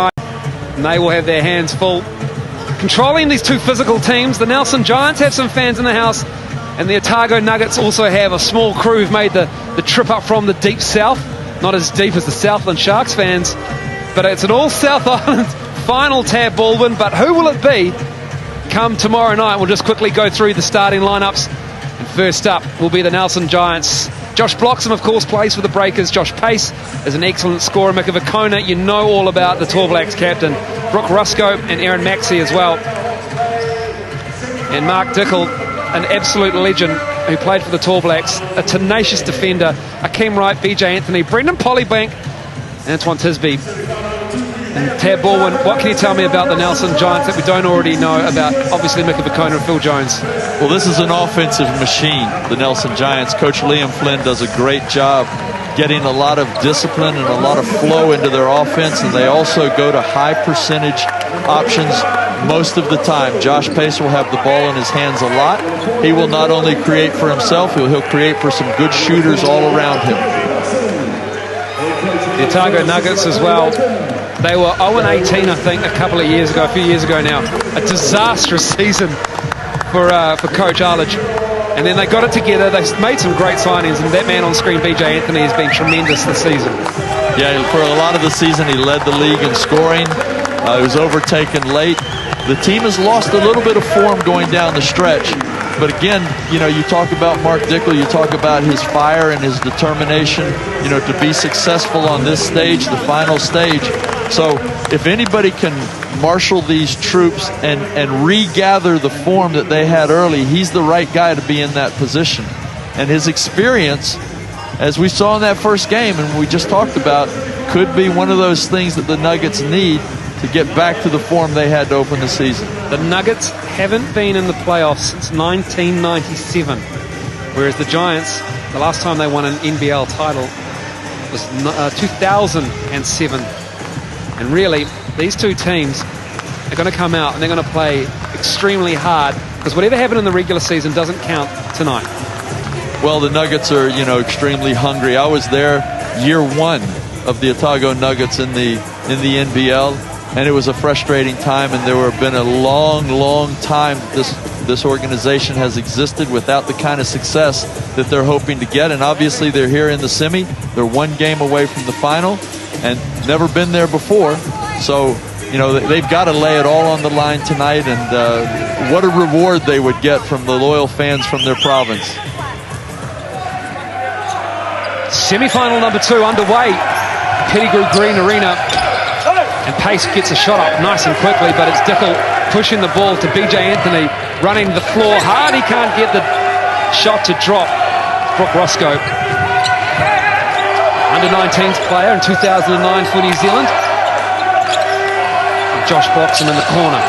And they will have their hands full controlling these two physical teams. The Nelson Giants have some fans in the house, and the Otago Nuggets also have a small crew who've made the trip up from the deep south. Not as deep as the Southland Sharks fans, but it's an all-South Island final, Tab Baldwin. But who will it be come tomorrow night? We'll just quickly go through the starting lineups. And first up will be the Nelson Giants. Josh Bloxham, of course, plays for the Breakers. Josh Pace is an excellent scorer. Mika Vakona, you know all about the Tall Blacks captain. Brooke Rusco and Aaron Maxey as well. And Mark Dickel, an absolute legend who played for the Tall Blacks, a tenacious defender. Akeem Wright, BJ Anthony, Brendan Pollybank, Antoine Tisby. And Tab Baldwin, what can you tell me about the Nelson Giants that we don't already know about, obviously, Mika Vakona and Phil Jones? Well, this is an offensive machine, the Nelson Giants. Coach Liam Flynn does a great job getting a lot of discipline and a lot of flow into their offense, and they also go to high percentage options most of the time. Josh Pace will have the ball in his hands a lot. He will not only create for himself, he'll create for some good shooters all around him. The Otago Nuggets as well. They were 0-18, I think, a few years ago now. A disastrous season for Coach Arledge. And then they got it together. They made some great signings, and that man on screen, BJ Anthony, has been tremendous this season. Yeah, for a lot of the season, he led the league in scoring. He was overtaken late. The team has lost a little bit of form going down the stretch. But again, you know, you talk about Mark Dickel, you talk about his fire and his determination, you know, to be successful on this stage, the final stage. So if anybody can marshal these troops and regather the form that they had early, he's the right guy to be in that position. And his experience, as we saw in that first game and we just talked about, could be one of those things that the Nuggets need to get back to the form they had to open the season. The Nuggets haven't been in the playoffs since 1997, whereas the Giants, the last time they won an NBL title was 2007. And really, these two teams are going to come out and they're going to play extremely hard, because whatever happened in the regular season doesn't count tonight. Well, the Nuggets are, you know, extremely hungry. I was there year one of the Otago Nuggets in the NBL. And it was a frustrating time, and there have been a long time this organization has existed without the kind of success that they're hoping to get. And obviously they're here in the semi. They're one game away from the final and never been there before. So, you know, they've got to lay it all on the line tonight, and what a reward they would get from the loyal fans from their province. Semi-final number 2 underway. Pettigrew Green Arena. And Pace gets a shot up nice and quickly, but it's Dickel pushing the ball to BJ Anthony, running the floor hard. He can't get the shot to drop. Brooke Rusco, under-19s player in 2009 for New Zealand. Josh Bloxham in the corner.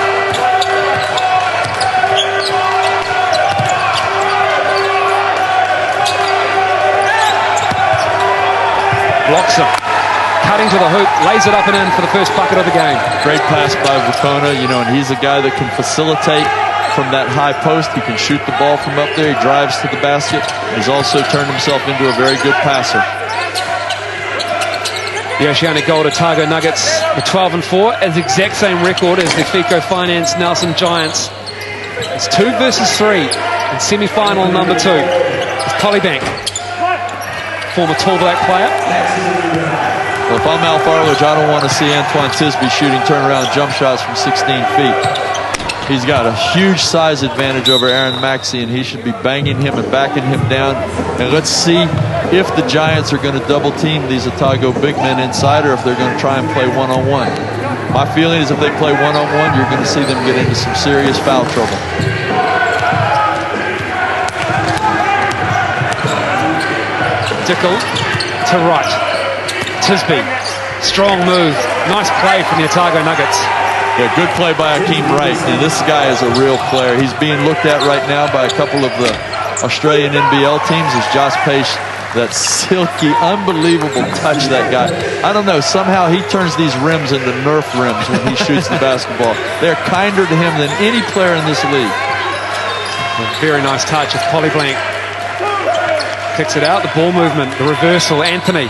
Bloxham cutting to the hoop, lays it up and in for the first bucket of the game. Great pass by Vakona, you know, and he's a guy that can facilitate from that high post. He can shoot the ball from up there. He drives to the basket. He's also turned himself into a very good passer. The Oceanic Gold Otago Nuggets, the 12-4, is the exact same record as the FICO Finance Nelson Giants. It's 2 versus 3 in semi-final number 2. It's Pollybank, former Tall Black player. Well, if I'm Alf Arledge, I don't want to see Antoine Tisby shooting turnaround jump shots from 16 feet. He's got a huge size advantage over Aaron Maxey, and he should be banging him and backing him down. And let's see if the Giants are going to double team these Otago big men inside, or if they're going to try and play one-on-one. My feeling is if they play one-on-one, you're going to see them get into some serious foul trouble. Dickel to right. Tisby, strong move, nice play from the Otago Nuggets. Yeah, good play by Akeem Wright, and this guy is a real player. He's being looked at right now by a couple of the Australian NBL teams as Josh Pace, that silky, unbelievable touch, that guy. I don't know, somehow he turns these rims into Nerf rims when he shoots the basketball. They're kinder to him than any player in this league. A very nice touch of Pollybank. Kicks it out, the ball movement, the reversal, Anthony.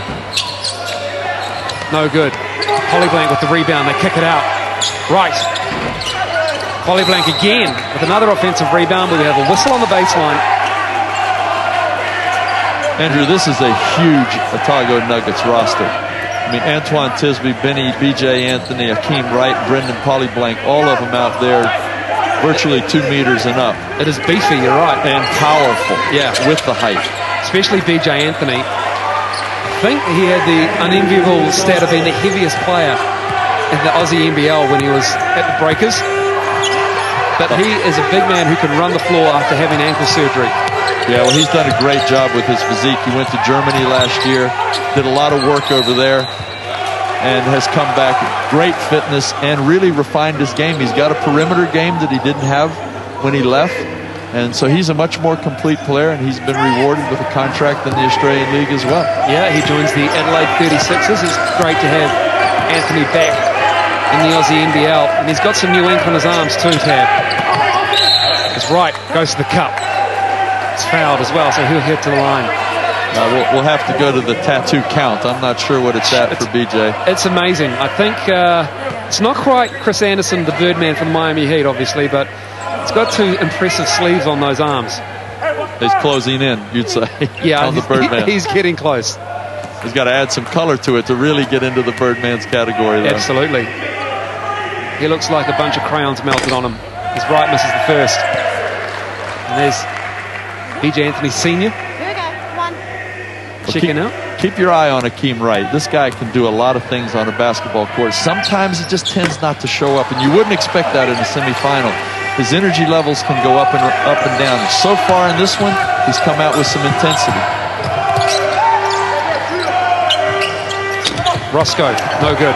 No good. Polyblank with the rebound. They kick it out. Right. Polyblank again with another offensive rebound, but we have a whistle on the baseline. Andrew, this is a huge Otago Nuggets roster. I mean, Antoine Tisby, Benny, B.J. Anthony, Akeem Wright, Brendan Polyblank, all of them out there virtually 2 meters and up. It is beefy, you're right. And powerful, yeah, with the height. Especially B.J. Anthony. I think he had the unenviable stat of being the heaviest player in the Aussie NBL when he was at the Breakers. But he is a big man who can run the floor after having ankle surgery. Yeah, well, he's done a great job with his physique. He went to Germany last year, did a lot of work over there, and has come back. Great fitness and really refined his game. He's got a perimeter game that he didn't have when he left, and so he's a much more complete player, and he's been rewarded with a contract in the Australian League as well. Yeah, he joins the Adelaide 36ers. It's great to have Anthony back in the Aussie NBL, and he's got some new ink on his arms too, Tab. It's right, goes to the cup. It's fouled as well, so he'll head to the line. We'll have to go to the tattoo count. I'm not sure what it's at for BJ. It's amazing. I think it's not quite Chris Anderson, the Birdman from the Miami Heat, obviously, but it's got two impressive sleeves on those arms. He's closing in, you'd say, yeah, on the Birdman. He's getting close. He's got to add some color to it to really get into the Birdman's category, though. Absolutely. He looks like a bunch of crayons melted on him. His right misses the first. And there's B.J. Anthony Sr. Here we go. One. Checking out. Keep your eye on Akeem Wright. This guy can do a lot of things on a basketball court. Sometimes it just tends not to show up, and you wouldn't expect that in a semifinal. His energy levels can go up and down. So far in this one, he's come out with some intensity. Roscoe, no good.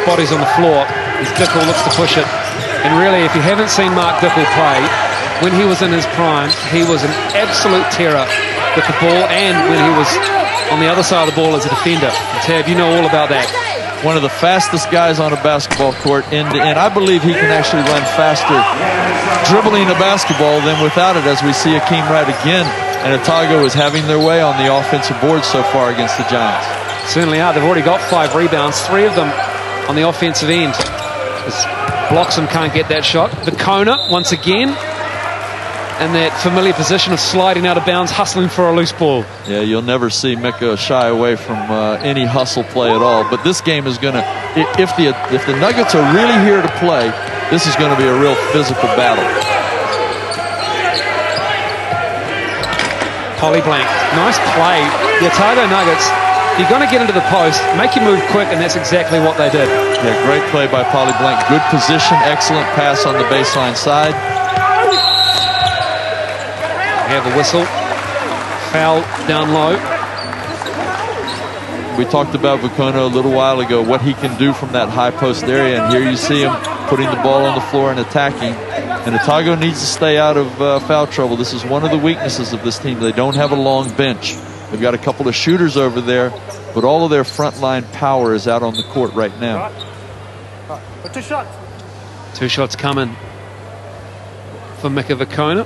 Body's on the floor. As Dickel looks to push it. And really, if you haven't seen Mark Dickel play, when he was in his prime, he was an absolute terror with the ball, and when he was on the other side of the ball as a defender. And Tab, you know all about that. One of the fastest guys on a basketball court end to end. I believe he can actually run faster dribbling a basketball than without it, as we see Akeem Wright again. And Otago is having their way on the offensive board so far against the Giants. Certainly are. They've already got 5 rebounds, 3 of them on the offensive end. As Bloxham can't get that shot. Vicona once again. And that familiar position of sliding out of bounds, hustling for a loose ball. Yeah, you'll never see Mika shy away from any hustle play at all. But this game is going to, if the Nuggets are really here to play, this is going to be a real physical battle. Polyblank, nice play. The Otago Nuggets, you're going to get into the post, make you move quick, and that's exactly what they did. Yeah, great play by Polyblank. Good position, excellent pass on the baseline side. We have a whistle. Foul down low. We talked about Vicona a little while ago, what he can do from that high post area, and here you see him putting the ball on the floor and attacking. And Otago needs to stay out of foul trouble. This is one of the weaknesses of this team. They don't have a long bench. They've got a couple of shooters over there, but all of their frontline power is out on the court right now. 2 shots. 2 shots coming for Mika Vicona,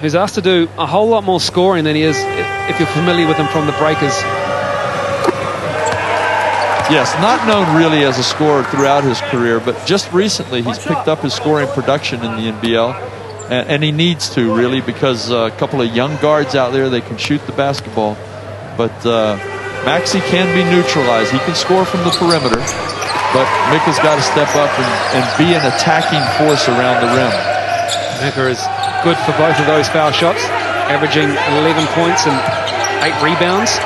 who's asked to do a whole lot more scoring than he is if you're familiar with him from the Breakers. Yes, not known really as a scorer throughout his career, but just recently he's picked up his scoring production in the NBL, and he needs to really, because a couple of young guards out there, they can shoot the basketball, but Maxey can be neutralized. He can score from the perimeter, but Mika's got to step up and be an attacking force around the rim. Mika is good for both of those foul shots, averaging 11 points and 8 rebounds.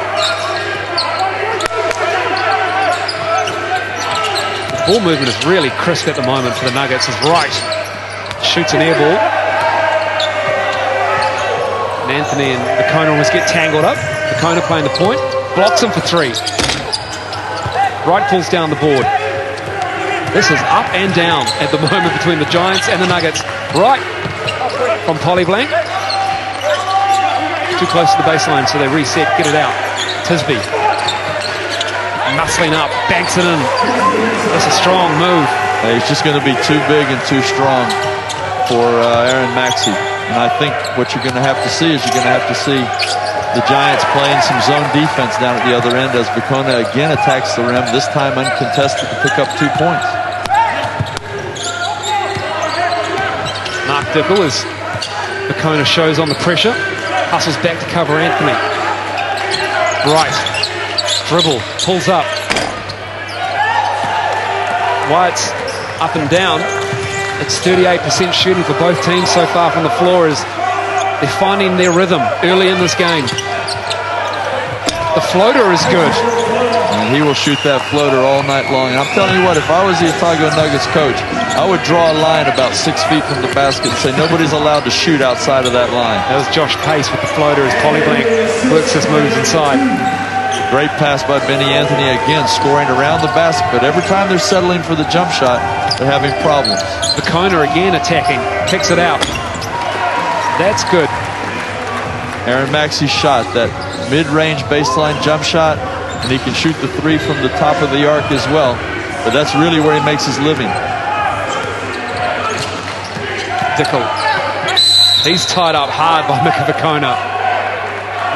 The ball movement is really crisp at the moment for the Nuggets. As Wright shoots an air ball. And Anthony and Vicona almost get tangled up. Vicona playing the point. Blocks him for 3. Wright pulls down the board. This is up and down at the moment between the Giants and the Nuggets. Wright from Polyblank. Too close to the baseline, so they reset, get it out. Tisby muscling up, banks it in. That's a strong move. He's just going to be too big and too strong for Aaron Maxey. And I think what you're going to have to see is you're going to have to see The Giants playing some zone defense down at the other end as Vicona again attacks the rim, this time uncontested to pick up 2 points. Mark Dickel, as Vicona shows on the pressure, hustles back to cover Anthony. Right, dribble, pulls up. Wyatt's up and down. It's 38% shooting for both teams so far from the floor as they're finding their rhythm early in this game. The floater is good. And he will shoot that floater all night long. And I'm telling you what, if I was the Otago Nuggets coach, I would draw a line about 6 feet from the basket and say nobody's allowed to shoot outside of that line. That was Josh Pace with the floater as Polyblank works his moves inside. Great pass by Benny Anthony, again scoring around the basket, but every time they're settling for the jump shot, they're having problems. Vicona again attacking, kicks it out. That's good. Aaron Maxey's shot, that mid-range baseline jump shot, and he can shoot the three from the top of the arc as well, but that's really where he makes his living. Dickel. He's tied up hard by Mika Vicona.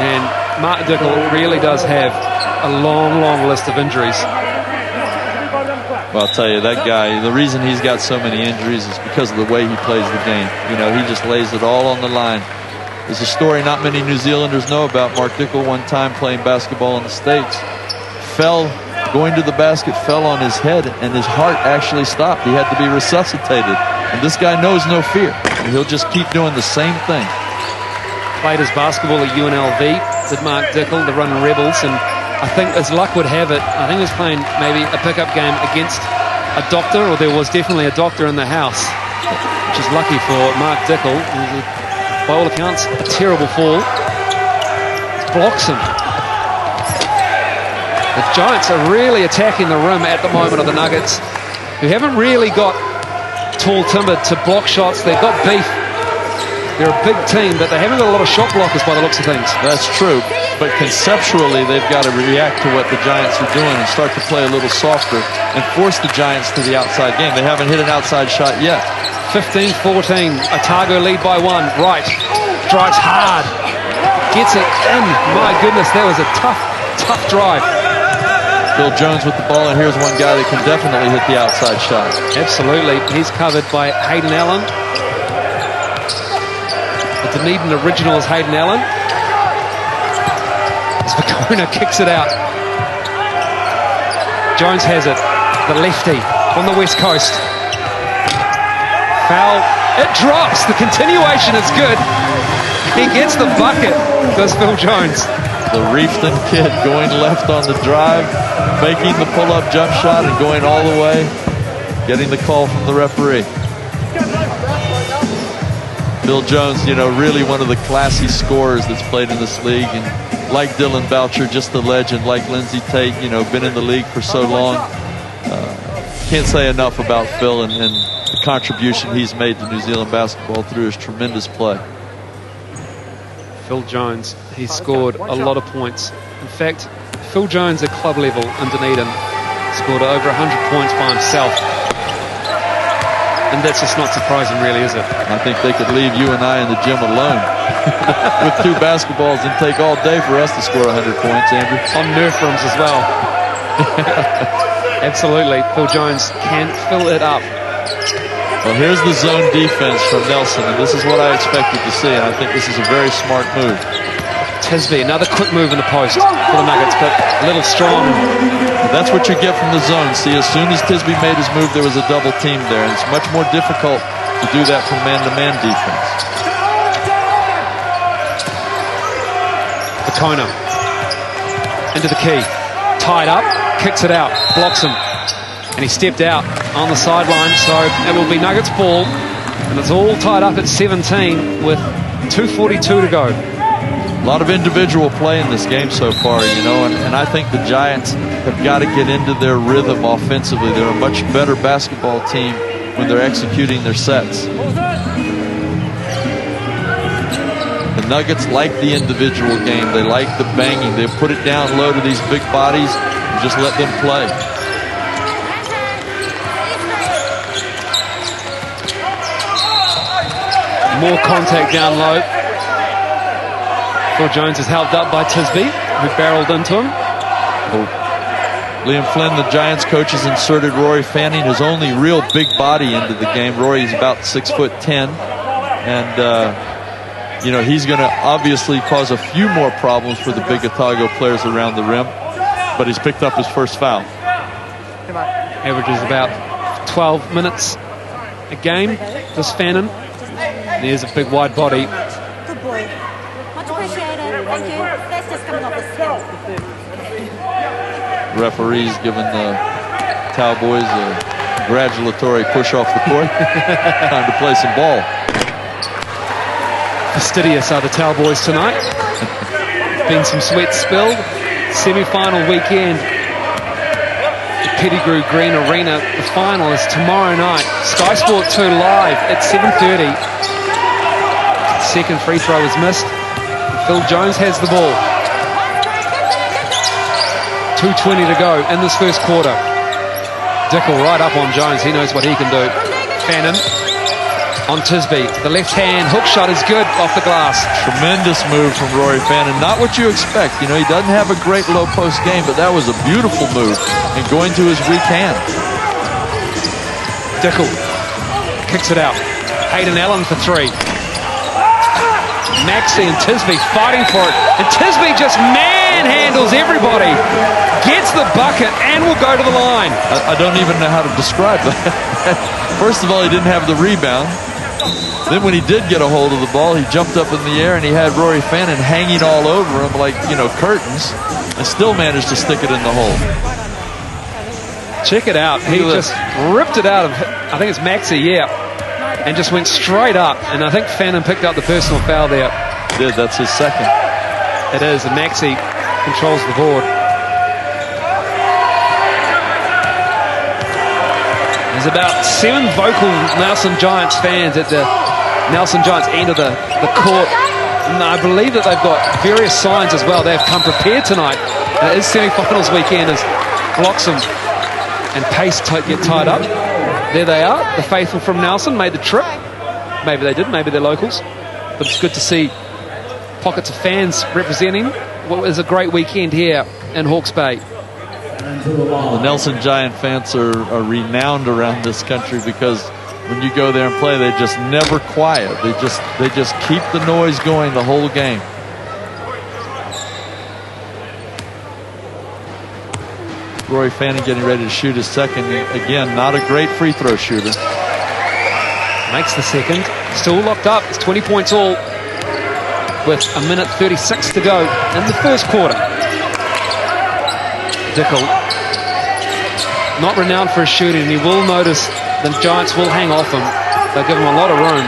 And Mark Dickel really does have a long, long list of injuries. Well, I'll tell you, that guy, the reason he's got so many injuries is because of the way he plays the game. You know, he just lays it all on the line. There's a story not many New Zealanders know about. Mark Dickel one time playing basketball in the States. Going to the basket, fell on his head, and his heart actually stopped. He had to be resuscitated. And this guy knows no fear. And he'll just keep doing the same thing. Played his basketball at UNLV, did Mark Dickel, the Running Rebels, and I think as luck would have it, I think he was playing maybe a pickup game against a doctor, or there was definitely a doctor in the house, which is lucky for Mark Dickel. By all accounts, a terrible fall. Blocks him. The Giants are really attacking the rim at the moment of the Nuggets, who haven't really got tall timber to block shots. They've got beef. They're a big team, but they haven't got a lot of shot blockers by the looks of things. That's true, but conceptually they've got to react to what the Giants are doing and start to play a little softer and force the Giants to the outside game. They haven't hit an outside shot yet. 15-14, Otago lead by 1. Right, drives hard, gets it in. My goodness, that was a tough drive. Bill Jones with the ball, and here's one guy that can definitely hit the outside shot. Absolutely, he's covered by Hayden Allen. The Dunedin original is Hayden Allen. As Vicona kicks it out. Jones has it, the lefty on the west coast. Foul, it drops, the continuation is good. He gets the bucket, does Phil Jones. The Reefton kid going left on the drive, making the pull-up jump shot and going all the way, getting the call from the referee. Phil Jones, you know, really one of the classy scorers that's played in this league, and like Dylan Boucher, just a legend, like Lindsey Tate, you know, been in the league for so long. Can't say enough about Phil and the contribution he's made to New Zealand basketball through his tremendous play. Phil Jones, he's scored a lot of points. In fact, Phil Jones at club level in Dunedin scored over 100 points by himself. And that's just not surprising, really, is it? I think they could leave you and I in the gym alone with 2 basketballs and take all day for us to score 100 points, Andrew. On Nerf rooms as well. Absolutely. Phil Jones can fill it up. Well, here's the zone defense from Nelson, and this is what I expected to see, and I think this is a very smart move. Tisby, another quick move in the post for the Nuggets, but a little strong. That's what you get from the zone. See, as soon as Tisby made his move, there was a double team there, and it's much more difficult to do that from man-to-man defense. Vicona into the key, tied up, kicks it out, blocks him, and he stepped out on the sideline, so it will be Nuggets ball, and it's all tied up at 17 with 2:42 to go. A lot of individual play in this game so far, you know, and I think the Giants have got to get into their rhythm offensively. They're a much better basketball team when they're executing their sets. The Nuggets like the individual game. They like the banging. They put it down low to these big bodies and just let them play. More contact down low. Phil Jones is held up by Tisby, who barreled into him. Liam Flynn, the Giants coach, has inserted Rory Fanning, his only real big body, into the game. Rory's about 6'10", and you know, he's going to obviously cause a few more problems for the big Otago players around the rim, but he's picked up his first foul. Averages about 12 minutes a game, this Fannin. There's a big wide body. Good boy. Much appreciated. Thank you. That's just coming off the skill. Referees giving the Cowboys a congratulatory push off the court. Time to play some ball. Fastidious are the Cowboys tonight. Been some sweat spilled. Semi-final weekend. The Pettigrew Green Arena. The final is tomorrow night. Sky Sport 2 live at 7:30. Second free throw is missed. Phil Jones has the ball. 2:20 to go in this first quarter. Dickel right up on Jones. He knows what he can do. Fannin on Tisby. The left hand hook shot is good off the glass. Tremendous move from Rory Fannin. Not what you expect. You know, he doesn't have a great low post game, but that was a beautiful move. And going to his weak hand. Dickel kicks it out. Hayden Allen for three. Maxey and Tisby fighting for it. And Tisby just manhandles everybody. Gets the bucket and will go to the line. I don't even know how to describe that. First of all, he didn't have the rebound. Then when he did get a hold of the ball, he jumped up in the air and he had Rory Fannin hanging all over him like, you know, curtains, and still managed to stick it in the hole. Check it out. He just ripped it out of, I think it's Maxey, yeah, and just went straight up. And I think Fannin picked up the personal foul there. Did, that's his second. It is, and Maxey controls the board. There's about 7 vocal Nelson Giants fans at the Nelson Giants end of the court. And I believe that they've got various signs as well. They've come prepared tonight. And it is semi-finals weekend as Bloxham and Pace get tied up. There they are. The faithful from Nelson made the trip. Maybe they did, maybe they're locals. But it's good to see pockets of fans representing what is a great weekend here in Hawke's Bay. The Nelson Giant fans are renowned around this country because when you go there and play, they just never quiet. They just keep the noise going the whole game. Rory Fannin getting ready to shoot his second. Again, not a great free throw shooter. Makes the second. Still locked up. It's 20 points all with a minute 36 to go in the first quarter. Dickel, not renowned for his shooting. He will notice the Giants will hang off him. They'll give him a lot of room.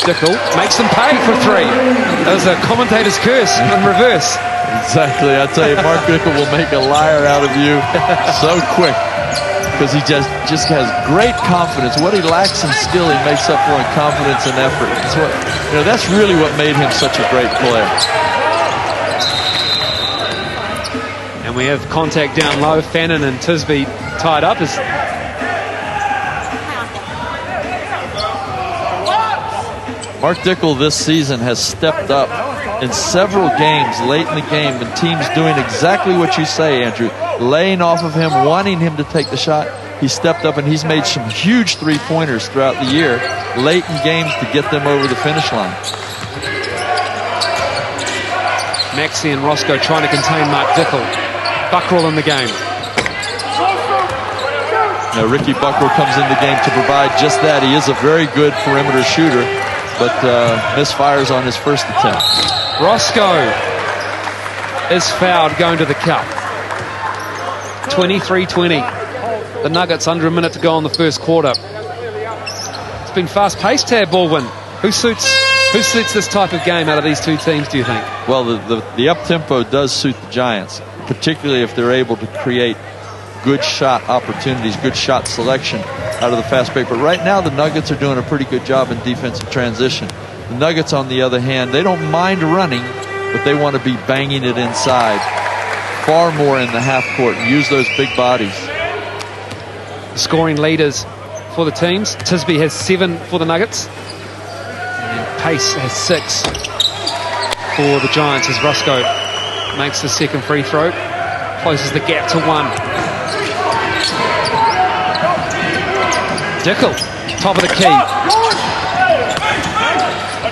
Dickel makes them pay for three. That was a commentator's curse in reverse. Exactly. I tell you, Mark Dickel will make a liar out of you so quick because he just has great confidence. What he lacks in skill, he makes up for in confidence and effort. That's what, you know, that's really what made him such a great player. And we have contact down low. Fannin and Tisby tied up. Mark Dickel this season has stepped up in several games late in the game, and teams doing exactly what you say, Andrew, laying off of him, wanting him to take the shot. He stepped up and he's made some huge three-pointers throughout the year, late in games to get them over the finish line. Maxey and Roscoe trying to contain Mark Dickel. Buckrell in the game. Now Ricky Buckrell comes in the game to provide just that. He is a very good perimeter shooter, but misfires on his first attempt. Roscoe is fouled going to the cup. 23-20. The Nuggets under a minute to go in the first quarter. It's been fast-paced, Tab Baldwin. Who suits this type of game out of these two teams, do you think? Well, the up-tempo does suit the Giants, particularly if they're able to create good shot opportunities, good shot selection out of the fast break. But right now, the Nuggets are doing a pretty good job in defensive transition. The Nuggets, on the other hand, they don't mind running, but they want to be banging it inside far more in the half court and use those big bodies. The scoring leaders for the teams. Tisby has 7 for the Nuggets. And Pace has 6. for the Giants as Rusco makes the second free throw, closes the gap to 1. Dickel, top of the key.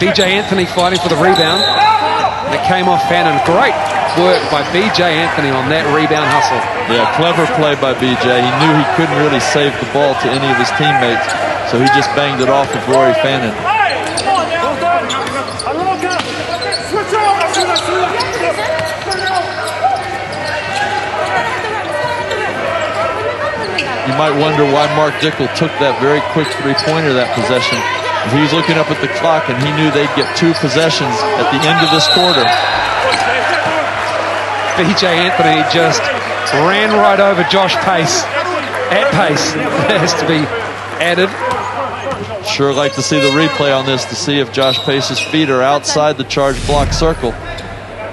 BJ Anthony fighting for the rebound. And it came off Fannin. Great work by BJ Anthony on that rebound hustle. Yeah, clever play by BJ. He knew he couldn't really save the ball to any of his teammates, so he just banged it off of Rory Fannin. You might wonder why Mark Dickel took that very quick three-pointer that possession. He was looking up at the clock, and he knew they'd get 2 possessions at the end of this quarter. BJ Anthony just ran right over Josh Pace at pace. That has to be added. Sure like to see the replay on this to see if Josh Pace's feet are outside the charge block circle.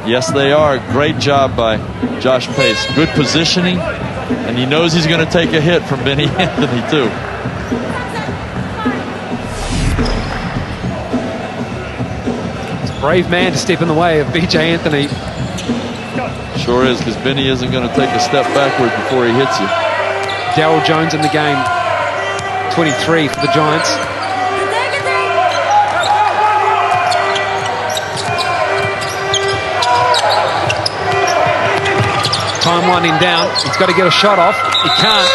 Yes, they are. Great job by Josh Pace. Good positioning, and he knows he's going to take a hit from Benny Anthony, too. Brave man to step in the way of BJ Anthony. Sure is, because Benny isn't going to take a step backward before he hits you. Darryl Jones in the game. 23 for the Giants. Time winding down. He's got to get a shot off. He can't.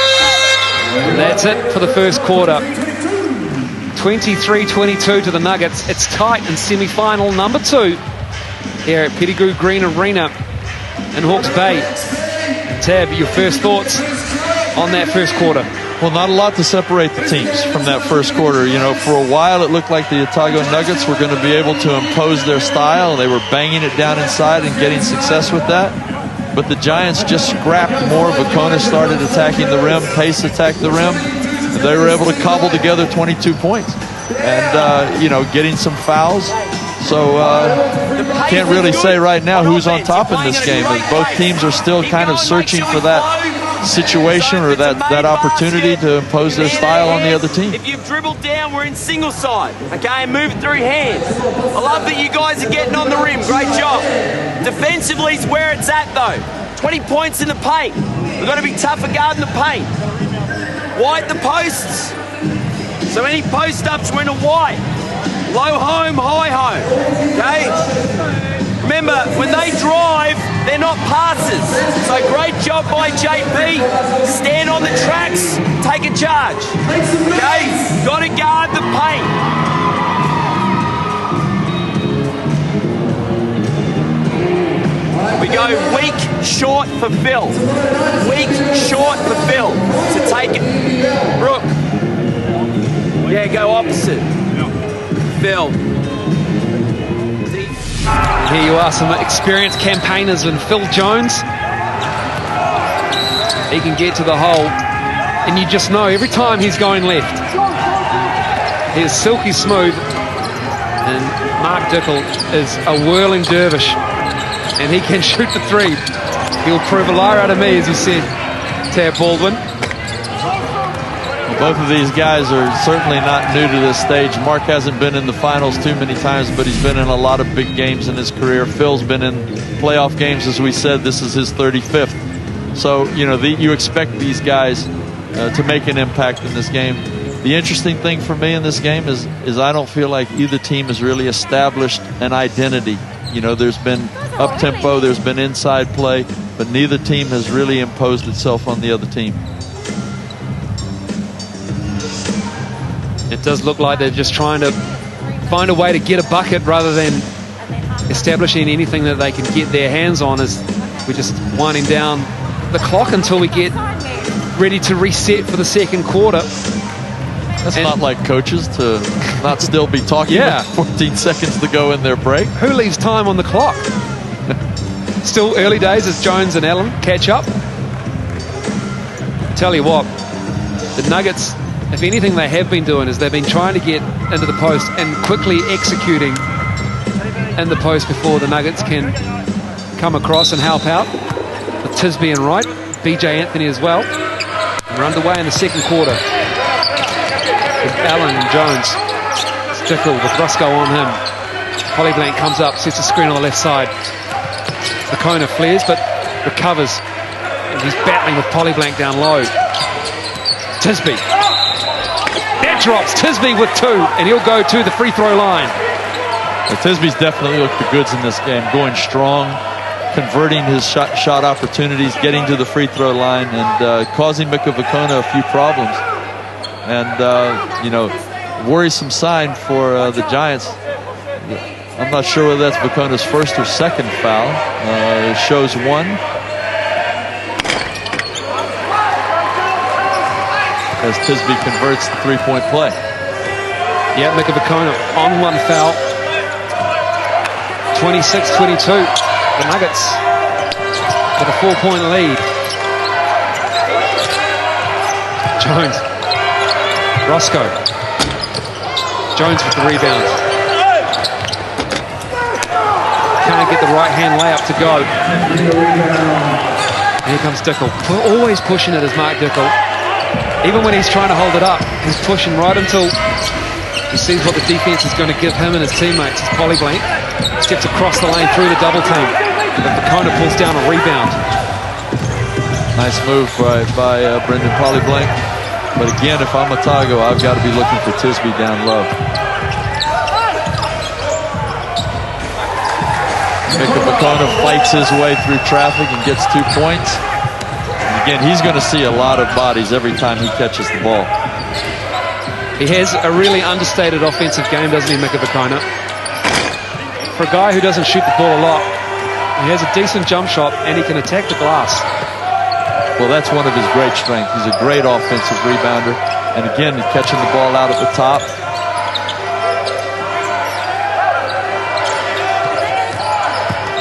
And that's it for the first quarter. 23-22 to the Nuggets. It's tight in semi-final number 2 here at Pettigrew Green Arena in Hawke's Bay. Tab, your first thoughts on that first quarter? Well, not a lot to separate the teams from that first quarter. You know, for a while it looked like the Otago Nuggets were going to be able to impose their style. They were banging it down inside and getting success with that. But the Giants just scrapped more. Vacona started attacking the rim. Pace attacked the rim. They were able to cobble together 22 points and, you know, getting some fouls. So can't really say right now who's on top in this game. As both teams are still kind of searching for that situation or that opportunity to impose their style on the other team. If you've dribbled down, we're in single side. Okay, and move it through hands. I love that you guys are getting on the rim. Great job. Defensively is where it's at, though. 20 points in the paint. We've got to be tougher guarding the paint. White the posts. So any post-ups, we're in a white. Low home, high home. Okay? Remember, when they drive, they're not passes. So great job by JP. Stand on the tracks, take a charge. Okay? Got to guard the paint. We go weak, short for Phil. Weak, short for Phil. So take it. Brooke. Yeah, go opposite. Phil. Here you are, some experienced campaigners in Phil Jones. He can get to the hole, and you just know every time he's going left. He is silky smooth, and Mark Dickel is a whirling dervish, and he can shoot the 3. He'll prove a liar out of me, as you said, Tab Baldwin. Both of these guys are certainly not new to this stage. Mark hasn't been in the finals too many times, but he's been in a lot of big games in his career. Phil's been in playoff games, as we said. This is his 35th. So, you know, you expect these guys to make an impact in this game. The interesting thing for me in this game is I don't feel like either team has really established an identity. You know, there's been up-tempo, there's been inside play, but neither team has really imposed itself on the other team. It does look like they're just trying to find a way to get a bucket rather than establishing anything that they can get their hands on, as we're just winding down the clock until we get ready to reset for the second quarter. That's not like coaches to not still be talking about 14 seconds to go in their break. Who leaves time on the clock? Still early days as Jones and Allen catch up. Tell you what, the Nuggets, if anything they have been doing is they've been trying to get into the post and quickly executing in the post before the Nuggets can come across and help out. With Tisby and Wright, BJ Anthony as well. And we're underway in the second quarter. With Allen and Jones. Stickle with Rusco on him. Polyblank comes up, sets a screen on the left side. Vacona flares, but recovers. And he's battling with Polyblank down low. Tisby. That drops. Tisby with 2, and he'll go to the free throw line. Well, Tisby's definitely looked the goods in this game, going strong, converting his shot opportunities, getting to the free throw line, and causing Mika Vacona a few problems. And, you know, worrisome sign for the Giants. I'm not sure whether that's Vacona's first or second foul. It shows 1. As Tisby converts the three-point play. Yeah, Mika Vacona on 1 foul. 26-22. The Nuggets with a 4-point lead. Jones. Roscoe. Jones with the rebound. Can't get the right-hand layup to go. Here comes Dickel. Always pushing it as Mark Dickel. Even when he's trying to hold it up, he's pushing right until he sees what the defense is going to give him and his teammates. It's Polyblank. Steps across the lane through the double team. But Vacona pulls down a rebound. Nice move by Brendan Polyblank. But again, if I'm Otago, I've got to be looking for Tisby down low. Mika Vacona fights his way through traffic and gets 2 points. And again, he's going to see a lot of bodies every time he catches the ball. He has a really understated offensive game, doesn't he, Mika Vacona? For a guy who doesn't shoot the ball a lot, he has a decent jump shot and he can attack the glass. Well, that's one of his great strengths. He's a great offensive rebounder. And again, catching the ball out at the top.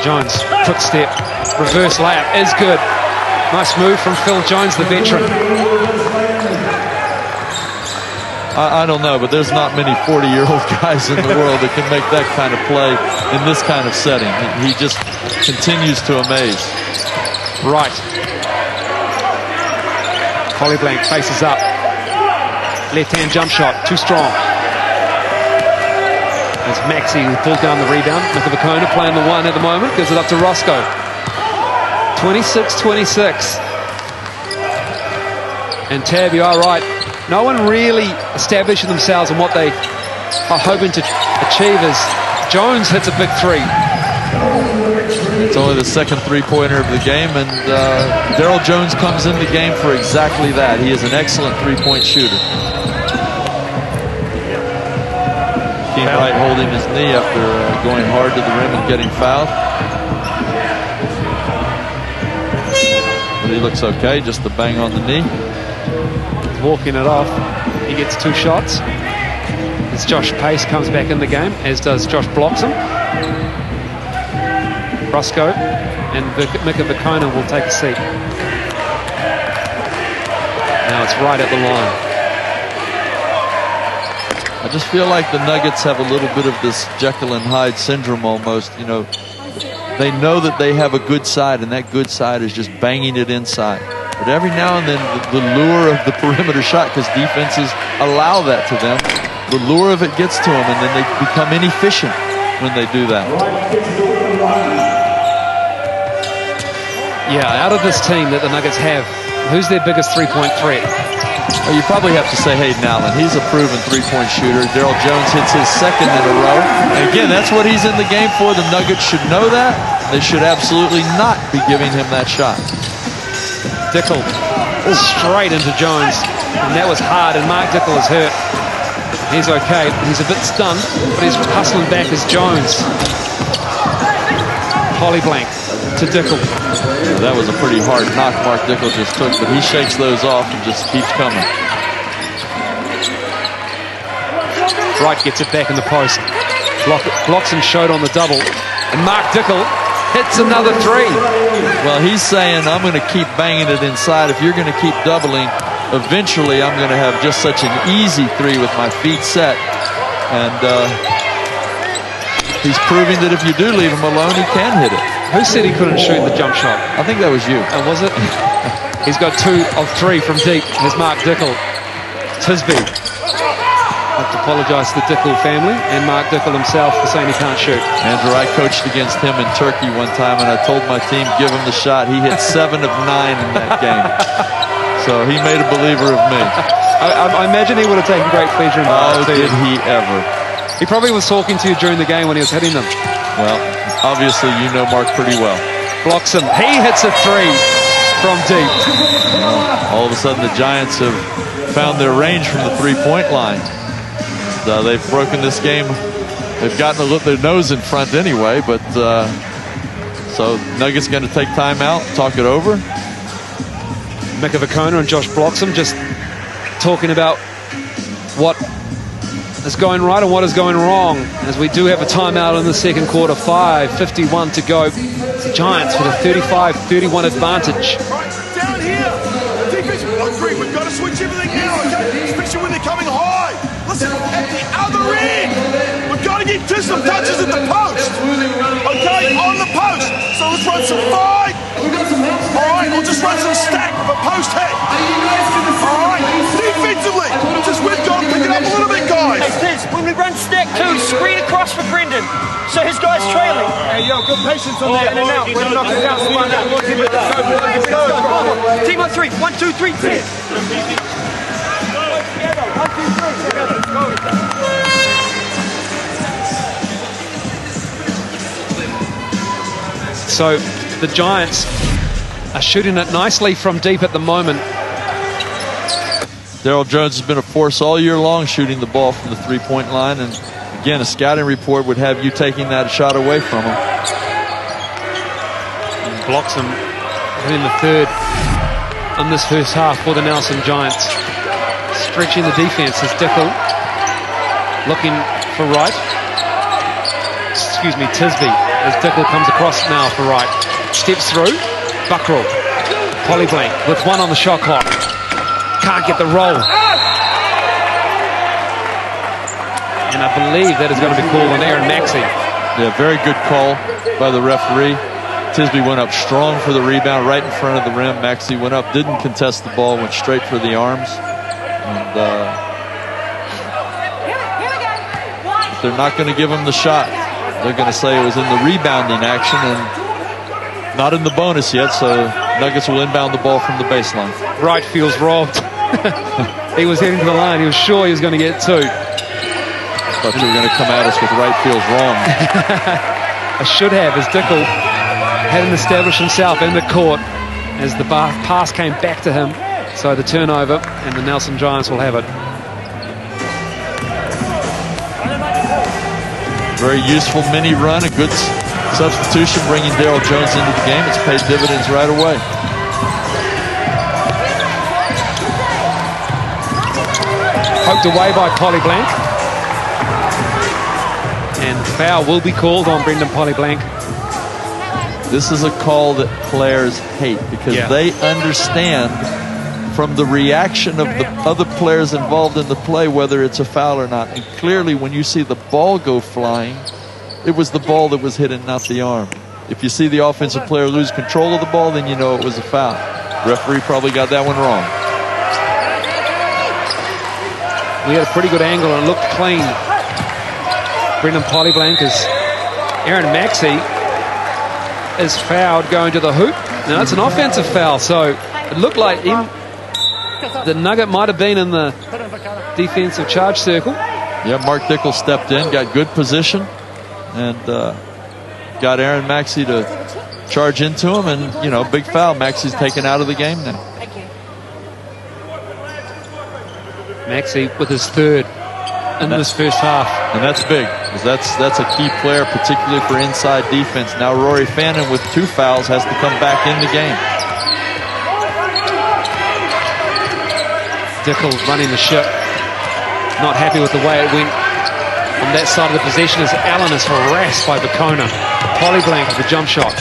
Jones, quick step, reverse layup is good. Nice move from Phil Jones, the veteran. I don't know, but there's not many 40-year-old guys in the world that can make that kind of play in this kind of setting. He just continues to amaze. Right. Polyblank faces up. Left-hand jump shot, too strong. As Maxey who pulled down the rebound. Mika Vacona playing the 1 at the moment. Gives it up to Roscoe. 26-26. And Tab, you are right. No one really establishing themselves on what they are hoping to achieve as Jones hits a big 3. It's only the second three-pointer of the game, and Daryl Jones comes in the game for exactly that. He is an excellent three-point shooter. Keem Wright holding his knee after going hard to the rim and getting fouled. But he looks okay, just the bang on the knee. Walking it off. He gets 2 shots. As Josh Pace comes back in the game, as does Josh Bloxham. Roscoe and Mika Vacona will take a seat. Now it's right at the line. I just feel like the Nuggets have a little bit of this Jekyll and Hyde syndrome almost. You know, they know that they have a good side, and that good side is just banging it inside. But every now and then, the lure of the perimeter shot, because defenses allow that to them, the lure of it gets to them, and then they become inefficient when they do that. Yeah, out of this team that the Nuggets have, who's their biggest three-point threat? Well, you probably have to say Hayden Allen. He's a proven three-point shooter. Daryl Jones hits his second in a row. And again, that's what he's in the game for. The Nuggets should know that. They should absolutely not be giving him that shot. Dickel straight into Jones, and that was hard, and Mark Dickel is hurt. He's okay. He's a bit stunned, but he's hustling back as Jones. Polyblank to Dickel. That was a pretty hard knock Mark Dickel just took, but he shakes those off and just keeps coming. Wright gets it back in the post. Bloxham showed on the double, and Mark Dickel hits another 3. Well, he's saying, I'm going to keep banging it inside. If you're going to keep doubling, eventually I'm going to have just such an easy 3 with my feet set. And he's proving that if you do leave him alone, he can hit it. Who said he couldn't shoot the jump shot? I think that was you. And was it? He's got 2 of 3 from deep. Here's Mark Dickel. Tisby. I have to apologise to the Dickel family and Mark Dickel himself for saying he can't shoot. Andrew, I coached against him in Turkey one time, and I told my team, give him the shot. He hit 7 of 9 in that game. So he made a believer of me. I imagine he would have taken great pleasure in that. Oh, did he ever. He probably was talking to you during the game when he was hitting them. Well, obviously you know Mark pretty well. Blocks him. He hits a 3 from deep. All of a sudden the Giants have found their range from the three-point line. They've broken this game. They've gotten their nose in front anyway, but so Nuggets going to take time out, talk it over. Mika Vakona and Josh Bloxham just talking about what is going right and what is going wrong, as we do have a timeout in the second quarter. 5:51 to go. It's the Giants with a 35-31 advantage. Down here, defense 1-3. We've got to switch everything now, okay? Especially when they're coming high. Listen, at the other end, we've got to get some touches at the post. Okay, on the post. So let's run some 5. All right, we'll just run some stack of a post head. All right, defensively, just we've got to pick it up a little bit, guys. Hey, Tiz, when we run stack 2, screen across for Brendan, so his guy's trailing. Hey, yo, good patience on that. In and out. We're knocking down. Team on 3, 1, 2, 3, 10. So the Giants are shooting it nicely from deep at the moment. Daryl Jones has been a force all year long shooting the ball from the three-point line, and again, a scouting report would have you taking that shot away from him. Blocks him, hitting the third in this first half for the Nelson Giants. Stretching the defense is Dickel, looking for Wright. Excuse me, Tisby, as Dickel comes across now for Wright. Steps through, Buckroll, Polyblank with 1 on the shot clock. Can't get the roll. And I believe that is going to be called on Aaron Maxey. Yeah, very good call by the referee. Tisby went up strong for the rebound right in front of the rim. Maxey went up, didn't contest the ball, went straight for the arms. And they're not going to give him the shot. They're going to say it was in the rebounding action and not in the bonus yet, so Nuggets will inbound the ball from the baseline. Wright feels robbed. He was heading to the line. He was sure he was going to get 2. Thought you were going to come at us with Wright feels wrong. I should have, as Dickel hadn't established himself in the court as the pass came back to him. So the turnover, and the Nelson Giants will have it. Very useful mini run, a good substitution bringing Daryl Jones into the game. It's paid dividends right away. Poked away by Polyblank. And foul will be called on Brendan Polyblank. This is a call that players hate because they understand from the reaction of the other players involved in the play whether it's a foul or not. And clearly when you see the ball go flying, it was the ball that was hit and not the arm. If you see the offensive player lose control of the ball, then you know it was a foul. Referee probably got that one wrong. We had a pretty good angle and looked clean. Brendan Polyblank is Aaron Maxey is fouled going to the hoop. Now that's an offensive foul, so it looked like the Nugget might have been in the defensive charge circle. Yeah, Mark Dickel stepped in, got good position, and got Aaron Maxey to charge into him, and, you know, big foul. Maxey's taken out of the game now. Maxey with his 3rd in this first half. And that's big, because that's a key player, particularly for inside defense. Now Rory Fannin with 2 fouls has to come back in the game. Dickel running the ship. Not happy with the way it went on that side of the possession as Allen is harassed by Vakona. Polyblank with the jump shot.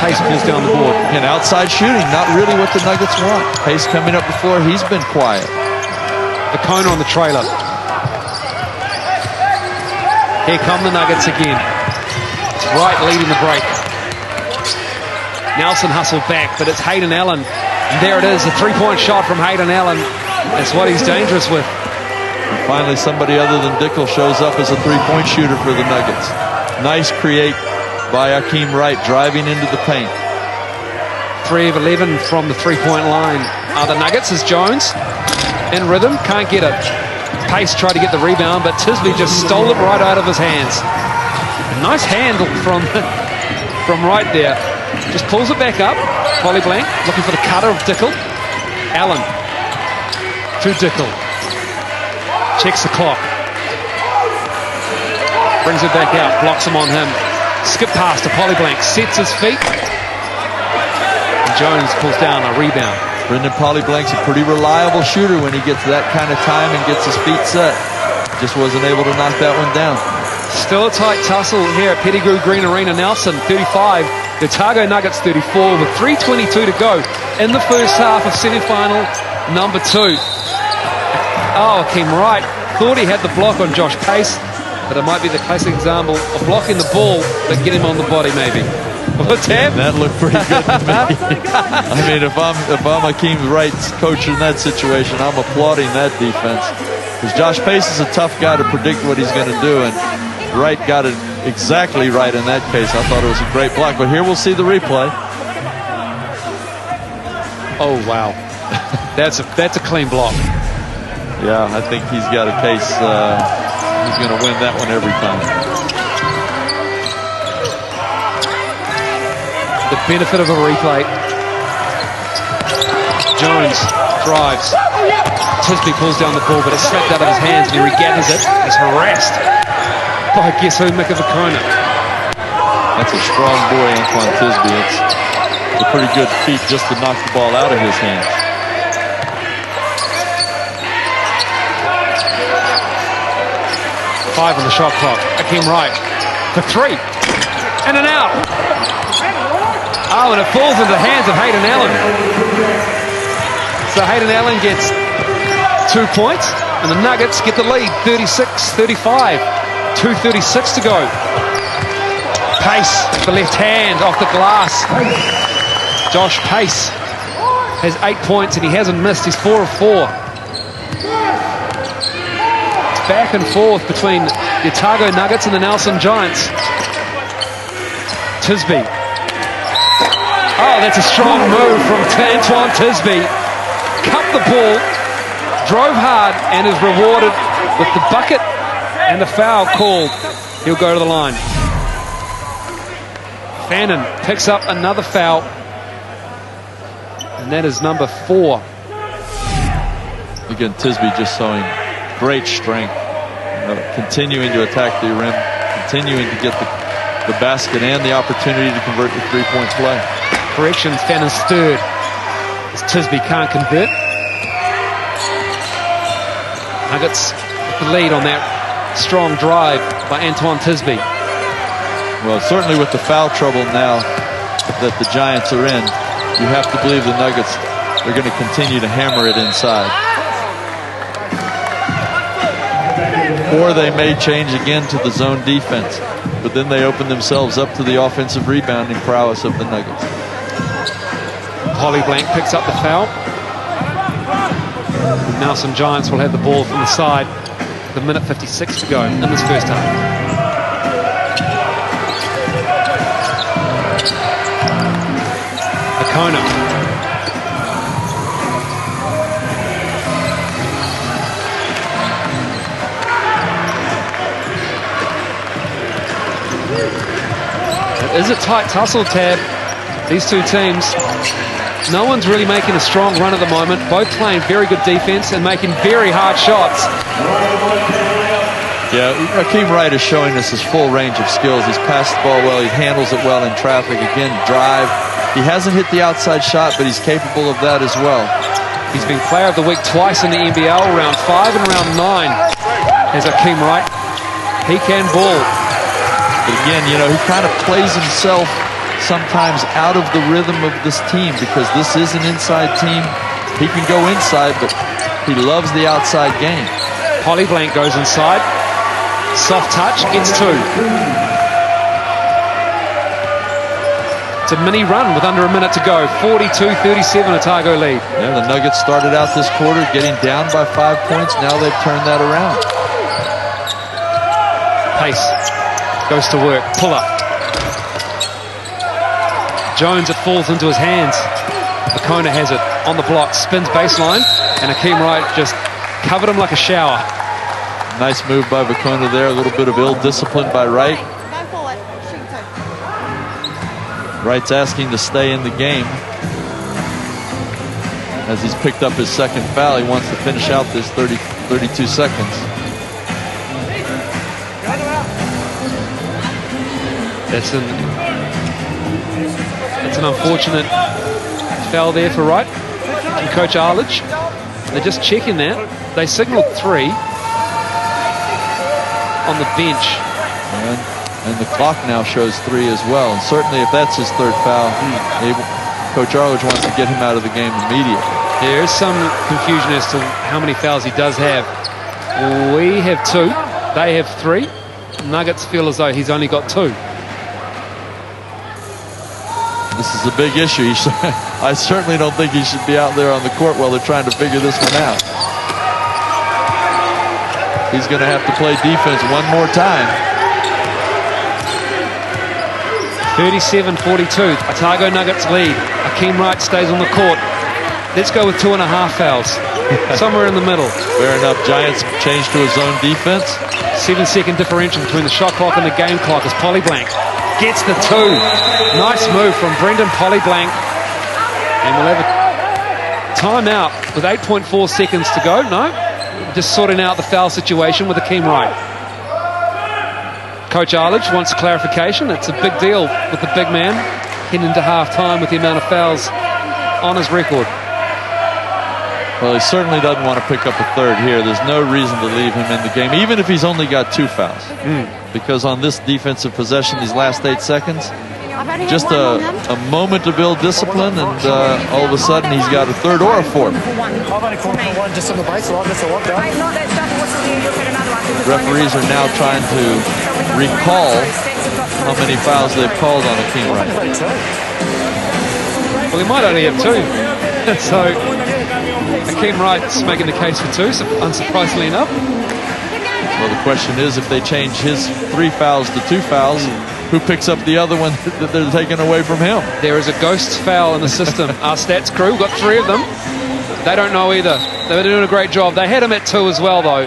Pace pulls down the board. And outside shooting, not really what the Nuggets want. Pace coming up before, he's been quiet. Vakona on the trailer. Here come the Nuggets again. It's Wright leading the break. Nelson hustled back, but it's Hayden Allen. And there it is, a 3-point shot from Hayden Allen. That's what he's dangerous with. And finally, somebody other than Dickel shows up as a three-point shooter for the Nuggets. Nice create by Akeem Wright, driving into the paint. 3 of 11 from the three-point line are the Nuggets as Jones in rhythm, can't get it. Pace tried to get the rebound, but Tisby just stole it right out of his hands. A nice handle from Wright there. Just pulls it back up. Polly Blank looking for the cutter of Dickel. Allen to Dickel. Checks the clock. Brings it back out, blocks him on him. Skip pass to Polly Blank, sets his feet. And Jones pulls down a rebound. Brendan Polyblank's a pretty reliable shooter when he gets that kind of time and gets his feet set. Just wasn't able to knock that one down. Still a tight tussle here at Pettigrew Green Arena. Nelson 35, the Otago Nuggets 34 with 3:22 to go in the first half of semi-final number 2. Oh, Akeem Wright thought he had the block on Josh Pace, but it might be the classic example of blocking the ball but get him on the body maybe. What's happening? That looked pretty good to me. I mean, if I'm Akeem Wright's coach in that situation, I'm applauding that defense. Because Josh Pace is a tough guy to predict what he's going to do, and Wright got it exactly right in that case. I thought it was a great block, but here we'll see the replay. Oh, wow. That's a clean block. Yeah, I think he's got a case. He's going to win that one every time. The benefit of a replay. Jones drives. Tisby pulls down the ball, but it's slipped out of his hands and he regathers it. He's harassed by guess who, Mika Vakona. That's a strong boy, Antoine Tisby. It's a pretty good feat just to knock the ball out of his hands. Five on the shot clock. Akeem Wright for 3. And an out. Oh, and it falls into the hands of Hayden Allen. So Hayden Allen gets 2 points, and the Nuggets get the lead, 36-35. 2:36 to go. Pace, the left hand off the glass. Josh Pace has 8 points, and he hasn't missed. He's 4 of 4. It's back and forth between the Otago Nuggets and the Nelson Giants. Tisby. Oh, that's a strong move from Antoine Tisby. Cut the ball, drove hard, and is rewarded with the bucket and the foul called. He'll go to the line. Fannin picks up another foul, and that is number 4. Again, Tisby just showing great strength, continuing to attack the rim, continuing to get the basket and the opportunity to convert the three-point play. Corrections, Fannon's third, as Tisby can't convert. Nuggets with the lead on that strong drive by Antoine Tisby. Well, certainly with the foul trouble now that the Giants are in, you have to believe the Nuggets are going to continue to hammer it inside. Or they may change again to the zone defense, but then they open themselves up to the offensive rebounding prowess of the Nuggets. Polly Blank picks up the foul. The Nelson Giants will have the ball from the side. The minute 56 to go in this first half. Vakona. It is a tight tussle, Tab. These two teams, no one's really making a strong run at the moment. Both playing very good defense and making very hard shots. Yeah, Akeem Wright is showing us his full range of skills. He's passed the ball well. He handles it well in traffic. Again, drive. He hasn't hit the outside shot, but he's capable of that as well. He's been player of the week twice in the NBL, round 5 and round 9. As Akeem Wright, he can ball. But again, you know, he kind of plays himself sometimes out of the rhythm of this team because this is an inside team. He can go inside, but he loves the outside game. Polly Blank goes inside. Soft touch, gets 2. It's a mini run with under a minute to go. 42-37 Otago lead. Yeah, the Nuggets started out this quarter getting down by 5 points. Now they've turned that around. Pace goes to work. Pull up. Jones, it falls into his hands. Akona has it on the block. Spins baseline. And Akeem Wright just covered him like a shower. Nice move by Vakona there. A little bit of ill discipline by Wright. Go forward. Shoot two. Wright's asking to stay in the game. As he's picked up his second foul, he wants to finish out this 32 seconds. It's an unfortunate foul there for Wright from Coach Arledge. They're just checking that. They signaled 3 on the bench. And the clock now shows 3 as well. And certainly if that's his third foul, Coach Arledge wants to get him out of the game immediately. There is some confusion as to how many fouls he does have. We have 2. They have 3. Nuggets feel as though he's only got 2. This is a big issue. I certainly don't think he should be out there on the court while they're trying to figure this one out. He's going to have to play defense one more time. 37-42. Otago Nuggets lead. Akeem Wright stays on the court. Let's go with 2.5 fouls. Somewhere in the middle. Fair enough. Giants change to a zone defense. 7-second differential between the shot clock and the game clock as Polyblank gets the 2. Nice move from Brendan Polyblank. And we'll have a timeout with 8.4 seconds to go. No, just sorting out the foul situation with Akeem Wright. Coach Arledge wants clarification. It's a big deal with the big man heading into half-time with the amount of fouls on his record. Well, he certainly doesn't want to pick up a third here. There's no reason to leave him in the game, even if he's only got 2 fouls. Because on this defensive possession, these last 8 seconds, just a moment to build discipline, and all of a sudden he's got a third or a fourth. Referees are now trying to recall how many fouls they've called on Akeem Wright. Well, he might only have 2. So Akeem Wright's making the case for 2, unsurprisingly enough. Well, the question is, if they change his 3 fouls to 2 fouls, who picks up the other one that they're taking away from him? There is a ghost foul in the system. Our stats crew, we've got 3 of them. They don't know either. They're doing a great job. They had him at 2 as well, though.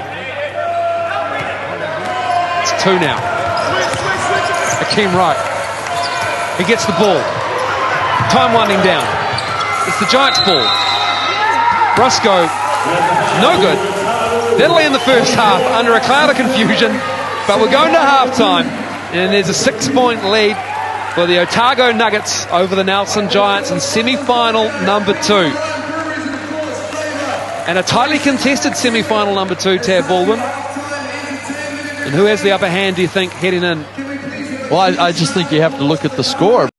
It's 2 now. Akeem Wright. He gets the ball. Time winding down. It's the Giants' ball. Brusco, no good. That'll end the first half under a cloud of confusion, but we're going to halftime, and there's a 6-point lead for the Otago Nuggets over the Nelson Giants in semi-final number 2. And a tightly contested semi-final number 2, Tab Baldwin. And who has the upper hand, do you think, heading in? Well, I just think you have to look at the score.